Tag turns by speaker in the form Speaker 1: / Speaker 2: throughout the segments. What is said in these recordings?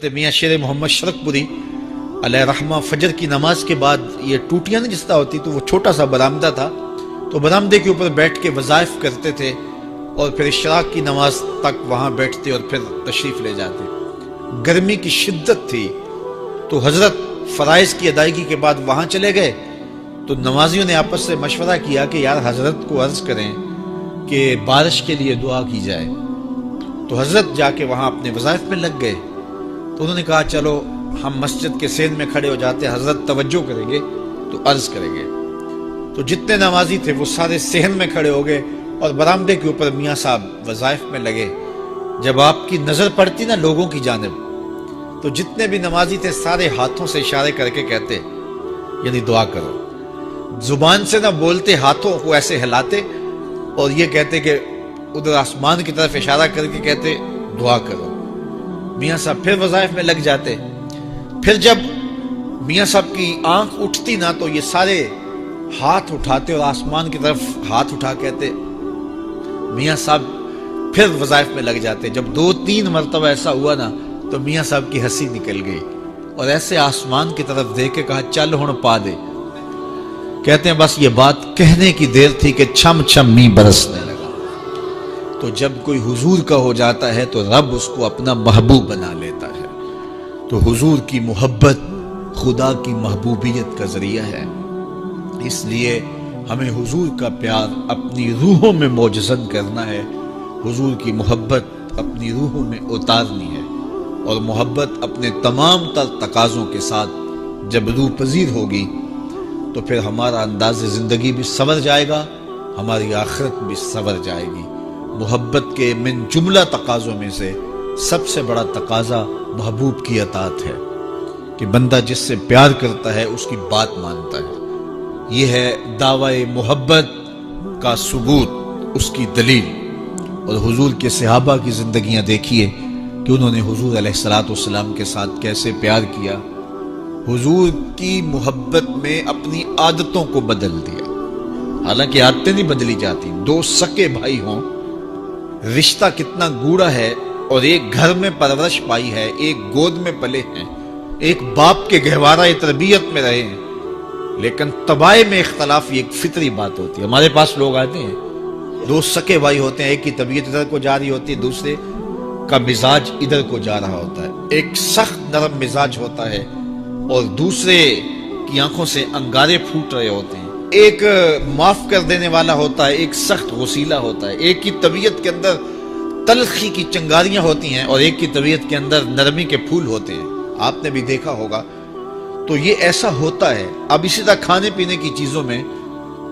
Speaker 1: میاں شیر محمد شرقپوری علیہ رحمہ فجر کی نماز کے بعد یہ ٹوٹیاں نہیں جس طرح ہوتی تو وہ چھوٹا سا برآمدہ تھا تو برآمدے کے اوپر بیٹھ کے وظائف کرتے تھے اور پھر اشراق کی نماز تک وہاں بیٹھتے اور پھر تشریف لے جاتے۔ گرمی کی شدت تھی تو حضرت فرائض کی ادائیگی کے بعد وہاں چلے گئے تو نمازیوں نے آپس سے مشورہ کیا کہ یار حضرت کو عرض کریں کہ بارش کے لیے دعا کی جائے، تو حضرت جا کے وہاں اپنے وظائف میں لگ گئے۔ تو انہوں نے کہا چلو ہم مسجد کے سین میں کھڑے ہو جاتے ہیں، حضرت توجہ کریں گے تو عرض کریں گے۔ تو جتنے نمازی تھے وہ سارے صحن میں کھڑے ہو گئے اور برآمدے کے اوپر میاں صاحب وظائف میں لگے۔ جب آپ کی نظر پڑتی نا لوگوں کی جانب تو جتنے بھی نمازی تھے سارے ہاتھوں سے اشارے کر کے کہتے یعنی دعا کرو، زبان سے نہ بولتے، ہاتھوں کو ایسے ہلاتے اور یہ کہتے کہ ادھر آسمان کی طرف اشارہ کر کے کہتے دعا کرو۔ میاں صاحب پھر وظائف میں لگ جاتے۔ پھر جب میاں صاحب کی آنکھ اٹھتی نا تو یہ سارے ہاتھ اٹھاتے اور آسمان کی طرف ہاتھ اٹھا کہتے۔ میاں صاحب پھر وظائف میں لگ جاتے۔ جب 2-3 مرتبہ ایسا ہوا نا تو میاں صاحب کی ہنسی نکل گئی اور ایسے آسمان کی طرف دیکھ کے کہا چل ہن پا دے۔ کہتے ہیں بس یہ بات کہنے کی دیر تھی کہ چھم چھم می برسنے لگا۔ تو جب کوئی حضور کا ہو جاتا ہے تو رب اس کو اپنا محبوب بنا لیتا ہے۔ تو حضور کی محبت خدا کی محبوبیت کا ذریعہ ہے، اس لیے ہمیں حضور کا پیار اپنی روحوں میں موجزن کرنا ہے، حضور کی محبت اپنی روحوں میں اتارنی ہے، اور محبت اپنے تمام تر تقاضوں کے ساتھ جب روح پذیر ہوگی تو پھر ہمارا انداز زندگی بھی سنور جائے گا، ہماری آخرت بھی سنور جائے گی۔ محبت کے من جملہ تقاضوں میں سے سب سے بڑا تقاضا محبوب کی اطاعت ہے کہ بندہ جس سے پیار کرتا ہے اس کی بات مانتا ہے۔ یہ ہے دعوی محبت کا ثبوت، اس کی دلیل۔ اور حضور کے صحابہ کی زندگیاں دیکھیے کہ انہوں نے حضور علیہ السلام کے ساتھ کیسے پیار کیا، حضور کی محبت میں اپنی عادتوں کو بدل دیا۔ حالانکہ عادتیں نہیں بدلی جاتی، 2 سکے بھائی ہوں، رشتہ کتنا گوڑا ہے، اور ایک گھر میں پرورش پائی ہے، ایک گود میں پلے ہیں، ایک باپ کے گہوارہ تربیت میں رہے ہیں، لیکن طبائع میں اختلاف یہ ایک فطری بات ہوتی ہے۔ ہمارے پاس لوگ آتے ہیں 2 سکے بھائی ہوتے ہیں، ایک کی طبیعت ادھر کو جا رہی ہوتی ہے، دوسرے کا مزاج ادھر کو جا رہا ہوتا ہے، ایک سخت نرم مزاج ہوتا ہے اور دوسرے کی آنکھوں سے انگارے پھوٹ رہے ہوتے ہیں، ایک معاف کر دینے والا ہوتا ہے، ایک سخت غصیلہ ہوتا ہے، ایک کی طبیعت کے اندر تلخی کی چنگاریاں ہوتی ہیں اور ایک کی طبیعت کے اندر نرمی کے پھول ہوتے ہیں۔ آپ نے بھی دیکھا ہوگا، تو یہ ایسا ہوتا ہے۔ اب اسی طرح کھانے پینے کی چیزوں میں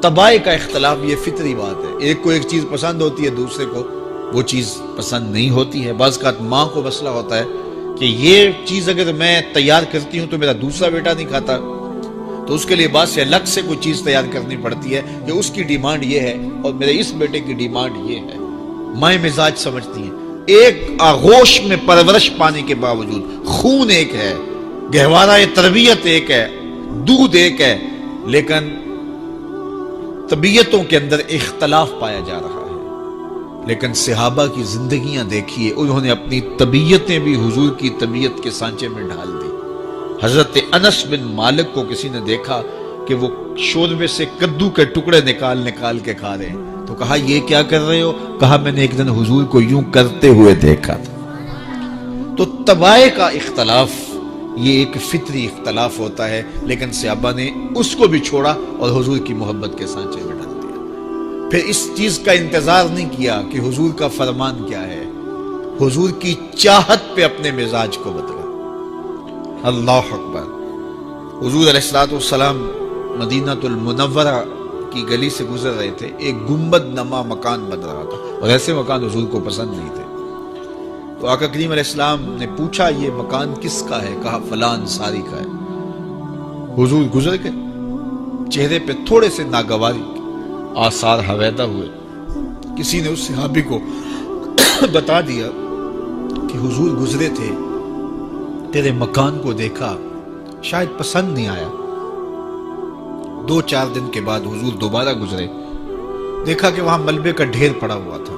Speaker 1: طبائع کا اختلاف یہ فطری بات ہے، ایک کو ایک چیز پسند ہوتی ہے، دوسرے کو وہ چیز پسند نہیں ہوتی ہے۔ بعض اوقات ماں کو مسئلہ ہوتا ہے کہ یہ چیز اگر میں تیار کرتی ہوں تو میرا دوسرا بیٹا نہیں کھاتا، تو اس کے لیے بعض سے الگ سے کوئی چیز تیار کرنی پڑتی ہے کہ اس کی ڈیمانڈ یہ ہے اور میرے اس بیٹے کی ڈیمانڈ یہ ہے۔ مائیں مزاج سمجھتی ہیں، ایک آغوش میں پرورش پانے کے باوجود خون ایک ہے، گہوارہ تربیت ایک ہے، دودھ ایک ہے، لیکن طبیعتوں کے اندر اختلاف پایا جا رہا ہے۔ لیکن صحابہ کی زندگیاں دیکھیے، انہوں نے اپنی طبیعتیں بھی حضور کی طبیعت کے سانچے میں ڈھال دی۔ حضرت انس بن مالک کو کسی نے دیکھا کہ وہ شوربے سے کدو کے ٹکڑے نکال کے کھا رہے ہیں، تو کہا یہ کیا کر رہے ہو؟ کہا میں نے ایک دن حضور کو یوں کرتے ہوئے دیکھا تھا۔ تو طبائع کا اختلاف یہ ایک فطری اختلاف ہوتا ہے، لیکن صحابہ نے اس کو بھی چھوڑا اور حضور کی محبت کے سانچے میں ڈال دیا۔ پھر اس چیز کا انتظار نہیں کیا کہ حضور کا فرمان کیا ہے، حضور کی چاہت پہ اپنے مزاج کو بدلا۔ اللہ اکبر۔ حضور علیہ السلام مدینہ المنورہ کی گلی سے گزر رہے تھے، ایک گنبد نما مکان بن رہا تھا اور ایسے مکان حضور کو پسند نہیں تھے۔ تو آقا کریم علیہ السلام نے پوچھا یہ مکان کس کا ہے؟ کہا فلاں انصاری کا ہے۔ حضور گزر گئے، چہرے پہ تھوڑے سے ناگواری آثار حویدہ ہوئے۔ کسی نے اس صحابی کو بتا دیا کہ حضور گزرے تھے، تیرے مکان کو دیکھا، شاید پسند نہیں آیا۔ 2-4 دن کے بعد حضور دوبارہ گزرے، دیکھا کہ وہاں ملبے کا ڈھیر پڑا ہوا تھا۔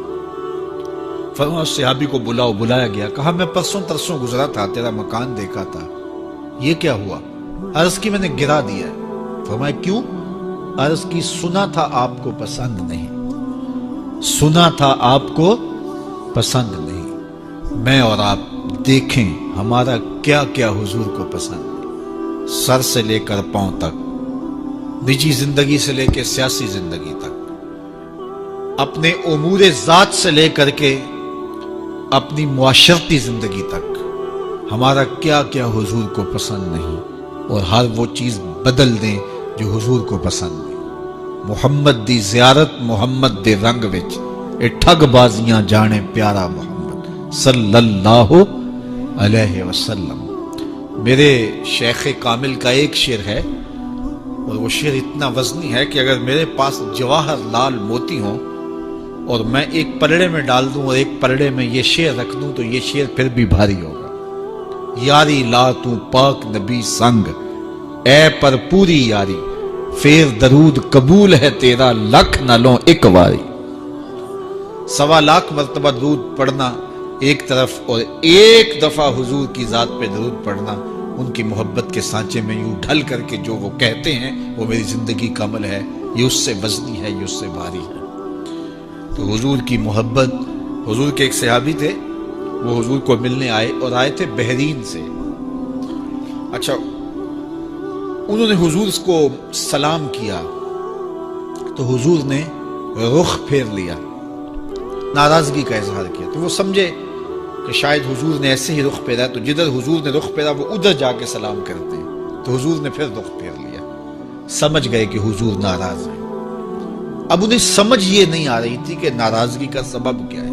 Speaker 1: فرمایا اس صحابی کو بلاؤ. بلایا گیا. کہا میں پرسوں ترسوں گزرا تھا, تیرا مکان دیکھا تھا, یہ کیا ہوا؟ عرض کی میں نے گرا دیا. فرمایا کیوں؟ عرض کی سنا تھا آپ کو پسند نہیں, سنا تھا آپ کو پسند نہیں. میں اور آپ دیکھیں ہمارا کیا کیا حضور کو پسند, سر سے لے کر پاؤں تک, نجی زندگی سے لے کے سیاسی زندگی تک, اپنے امور ذات سے لے کر کے اپنی معاشرتی زندگی تک, ہمارا کیا کیا حضور کو پسند نہیں, اور ہر وہ چیز بدل دیں جو حضور کو پسند نہیں. محمد دی زیارت محمد دے رنگ وچ اے ٹھگ بازیاں جانے پیارا محمد صلی اللہ علیہ وسلم. میرے شیخ کامل کا ایک شعر ہے, اور وہ شعر اتنا وزنی ہے کہ اگر میرے پاس جواہر لال موتی ہوں اور میں ایک پلڑے میں ڈال دوں اور ایک پلڑے میں یہ شعر رکھ دوں تو یہ شعر پھر بھی بھاری ہوگا. یاری لا تو پاک نبی سنگ اے پر پوری یاری, پھر درود قبول ہے تیرا لکھ نہ لوں ایک واری. 1.25 لاکھ مرتبہ درود پڑھنا ایک طرف, اور ایک دفعہ حضور کی ذات پہ درود پڑھنا, ان کی محبت کے سانچے میں یوں ڈھل کر کے جو وہ کہتے ہیں وہ میری زندگی کا عمل ہے, یہ اس سے وزنی ہے, یہ اس سے بھاری ہے. تو حضور کی محبت. حضور کے ایک صحابی تھے, وہ حضور کو ملنے آئے, اور آئے تھے بحرین سے. اچھا, انہوں نے حضور کو سلام کیا تو حضور نے رخ پھیر لیا, ناراضگی کا اظہار کیا. تو وہ سمجھے کہ شاید حضور نے ایسے ہی رخ پھیرا, تو جدھر حضور نے رخ پھیرا وہ ادھر جا کے سلام کرتے ہیں. تو حضور نے پھر رخ پھیر لیا. سمجھ گئے کہ حضور ناراض ہیں. اب انہیں سمجھ یہ نہیں آ رہی تھی کہ ناراضگی کا سبب کیا ہے.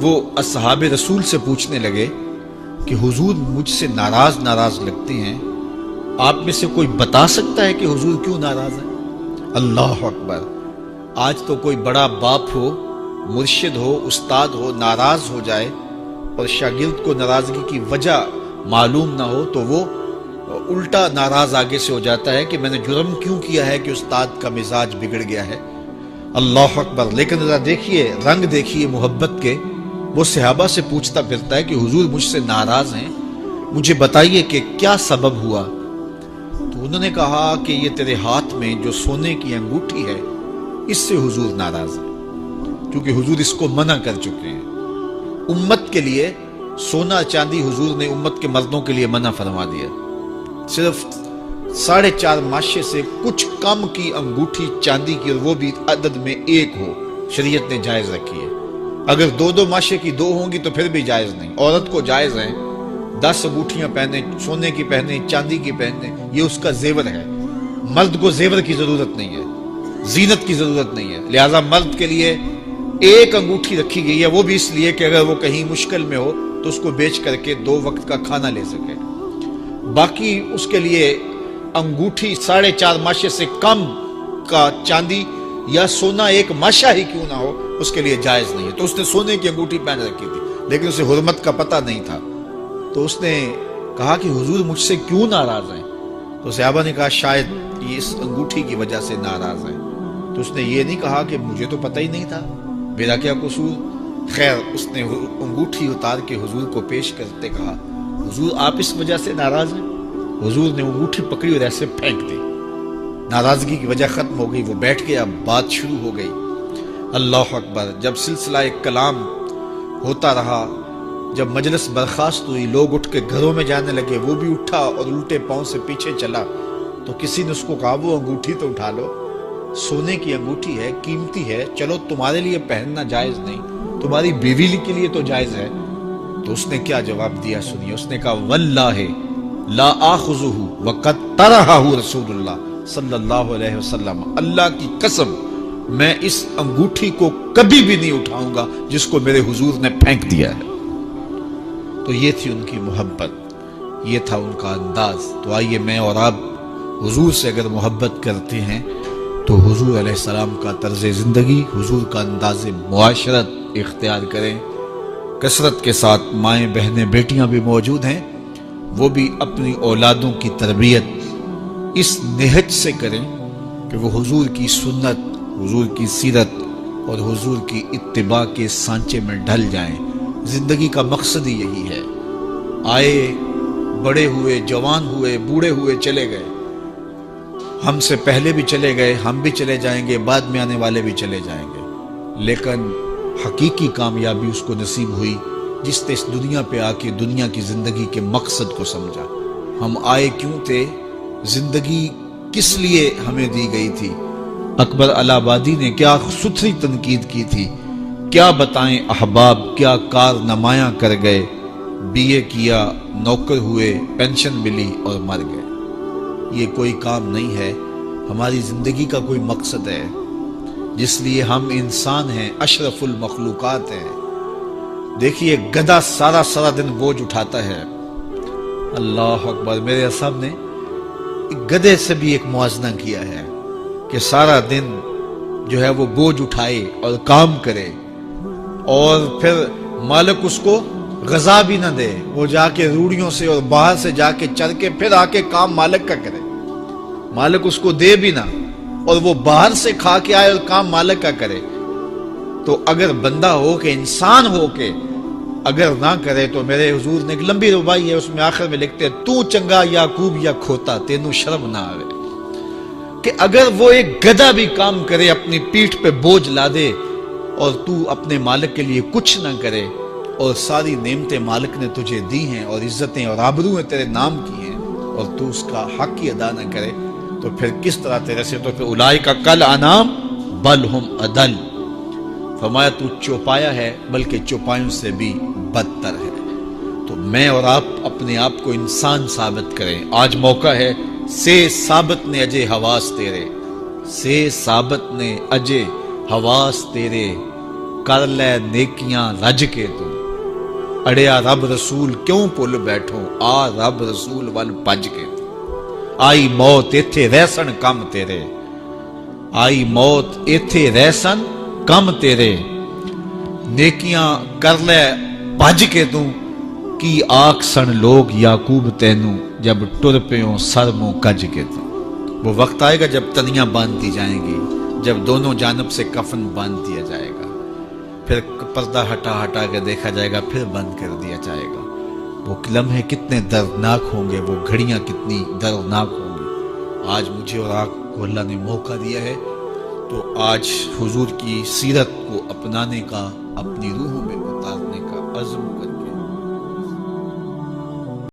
Speaker 1: وہ اصحاب رسول سے پوچھنے لگے کہ حضور مجھ سے ناراض لگتے ہیں, آپ میں سے کوئی بتا سکتا ہے کہ حضور کیوں ناراض ہیں؟ اللہ اکبر. آج تو کوئی بڑا باپ ہو, مرشد ہو, استاد ہو, ناراض ہو جائے اور شاگرد کو ناراضگی کی وجہ معلوم نہ ہو تو وہ الٹا ناراض آگے سے ہو جاتا ہے کہ میں نے جرم کیوں کیا ہے کہ استاد کا مزاج بگڑ گیا ہے. اللہ اکبر. لیکن ذرا دیکھیے, رنگ دیکھیے محبت کے. وہ صحابہ سے پوچھتا پھرتا ہے کہ حضور مجھ سے ناراض ہیں, مجھے بتائیے کہ کیا سبب ہوا. تو انہوں نے کہا کہ یہ تیرے ہاتھ میں جو سونے کی انگوٹھی ہے اس سے حضور ناراض ہے, کیونکہ حضور اس کو منع کر چکے ہیں. امت کے لیے سونا چاندی حضور نے امت کے مردوں کے لیے منع فرما دیا. صرف 4.5 ماشے سے کچھ کم کی انگوٹھی چاندی کی, اور وہ بھی عدد میں 1 ہو, شریعت نے جائز رکھی ہے. اگر 2 ماشے کی 2 ہوں گی تو پھر بھی جائز نہیں. عورت کو جائز ہے 10 انگوٹھیاں پہنے, سونے کی پہنے, چاندی کی پہنے, یہ اس کا زیور ہے. مرد کو زیور کی ضرورت نہیں ہے, زینت کی ضرورت نہیں ہے. لہٰذا مرد کے لیے 1 انگوٹھی رکھی گئی ہے, وہ بھی اس لیے کہ اگر وہ کہیں مشکل میں ہو تو اس کو بیچ کر کے 2 وقت کا کھانا لے سکے. باقی اس کے لیے انگوٹھی 4.5 ماشے سے کم کا چاندی یا سونا 1 ماشا ہی کیوں نہ ہو اس کے لیے جائز نہیں ہے. تو اس نے سونے کی انگوٹھی پہن رکھی تھی, لیکن اسے حرمت کا پتہ نہیں تھا. تو اس نے کہا کہ حضور مجھ سے کیوں ناراض ہیں؟ تو صحابہ نے کہا شاید یہ اس انگوٹھی کی وجہ سے ناراض ہیں. تو اس نے یہ نہیں کہا کہ مجھے تو پتہ ہی نہیں تھا, میرا کیا قصور. خیر, اس نے انگوٹھی اتار کے حضور کو پیش کرتے کہا حضور آپ اس وجہ سے ناراض ہیں. حضور نے انگوٹھی پکڑی اور ایسے پھینک دی. ناراضگی کی وجہ ختم ہو گئی. وہ بیٹھ گیا, بات شروع ہو گئی. اللہ اکبر. جب سلسلہ کلام ہوتا رہا, جب مجلس برخاست ہوئی, لوگ اٹھ کے گھروں میں جانے لگے, وہ بھی اٹھا اور الٹے پاؤں سے پیچھے چلا. تو کسی نے اس کو کہا وہ انگوٹھی تو اٹھا لو, سونے کی انگوٹھی ہے, قیمتی ہے, چلو تمہارے لیے پہننا جائز نہیں, تمہاری بیوی کے لیے تو جائز ہے. تو اس نے کیا جواب دیا سنیے. اس نے کہا واللہ لا آخذہ وقد طرحہ رسول اللہ صلی اللہ علیہ وسلم, اللہ کی قسم میں اس انگوٹھی کو کبھی بھی نہیں اٹھاؤں گا جس کو میرے حضور نے پھینک دیا ہے. تو یہ تھی ان کی محبت, یہ تھا ان کا انداز. تو آئیے میں اور آپ حضور سے اگر محبت کرتے ہیں تو حضور علیہ السلام کا طرز زندگی, حضور کا انداز معاشرت اختیار کریں. کثرت کے ساتھ مائیں بہنیں بیٹیاں بھی موجود ہیں, وہ بھی اپنی اولادوں کی تربیت اس نہج سے کریں کہ وہ حضور کی سنت, حضور کی سیرت, اور حضور کی اتباع کے سانچے میں ڈھل جائیں۔ زندگی کا مقصد ہی یہی ہے۔ آئے، بڑے ہوئے، جوان ہوئے، بوڑھے ہوئے، چلے گئے، ہم سے پہلے بھی چلے گئے، ہم بھی چلے جائیں گے، بعد میں آنے والے بھی چلے جائیں گے، لیکن حقیقی کامیابی اس کو نصیب ہوئی جس نے اس دنیا پہ آ کے دنیا کی زندگی کے مقصد کو سمجھا۔ ہم آئے کیوں تھے، زندگی کس لیے ہمیں دی گئی تھی۔ اکبر الہ آبادی نے کیا ستھری تنقید کی تھی، کیا بتائیں احباب کیا کارنمایاں کر گئے، بی اے کیا، نوکر ہوئے، پینشن ملی اور مر گئے۔ یہ کوئی کام نہیں ہے، ہماری زندگی کا کوئی مقصد ہے جس لیے ہم انسان ہیں، اشرف المخلوقات ہیں۔ دیکھیے گدھا سارا دن بوجھ اٹھاتا ہے، اللہ اکبر، میرے صاحب نے گدھے سے بھی ایک موازنہ کیا ہے کہ سارا دن جو ہے وہ بوجھ اٹھائے اور کام کرے، اور پھر مالک اس کو غذا بھی نہ دے، وہ جا کے روڑیوں سے اور باہر سے جا کے چر کے پھر آ کے کام مالک کا کرے، مالک اس کو دے بھی نہ، اور وہ باہر سے کھا کے آئے اور کام مالک کا کرے۔ تو اگر بندہ ہو کے، انسان ہو کے اگر نہ کرے تو میرے حضور نے ایک لمبی ربائی ہے، اس میں آخر میں لکھتے ہیں تو چنگا یعقوب یا کھوتا تینوں شرم نہ آوے، کہ اگر وہ ایک گدھا بھی کام کرے، اپنی پیٹھ پہ بوجھ لا دے، اور تو اپنے مالک کے لیے کچھ نہ کرے، اور ساری نعمتیں مالک نے تجھے دی ہیں اور عزتیں اور آبرویں تیرے نام کی ہیں، اور تو اس کا حق ہی ادا نہ کرے، تو پھر کس طرح تیرے سے، تو پھر اولئک کالانعام بل ہم اضل، فرمایا تو چوپایا ہے بلکہ چوپایوں سے بھی بدتر ہے۔ تو میں اور آپ اپنے آپ کو انسان ثابت کریں، آج موقع ہے، سے ثابت نے اجے حواس تیرے، سے ثابت نے اجے حواس تیرے، کر لے نیکیاں رج کے تو، اڑیا رب رسول کیوں پل بیٹھو، آ رب رسول ول پج کے تو، آئی موت ایتھے رہسن کم تیرے، آئی موت ایتھے رہسن کم تیرے، نیکیاں کر لے بھج کے تو، کی آکھ سن لوگ یعقوب تینوں، جب ٹر پیوں سر منہ کج کے تو۔ وہ وقت آئے گا جب تنیاں باندھ دی جائیں گی، جب دونوں جانب سے کفن باندھ دیا جائے گا، پھر پردہ ہٹا کے دیکھا جائے گا، پھر بند کر دیا جائے گا۔ وہ لمحے کتنے دردناک ہوں گے، وہ گھڑیاں کتنی دردناک ہوں گی۔ آج مجھے اور آپ کو اللہ نے موقع دیا ہے، تو آج حضور کی سیرت کو اپنانے کا، اپنی روحوں میں اتارنے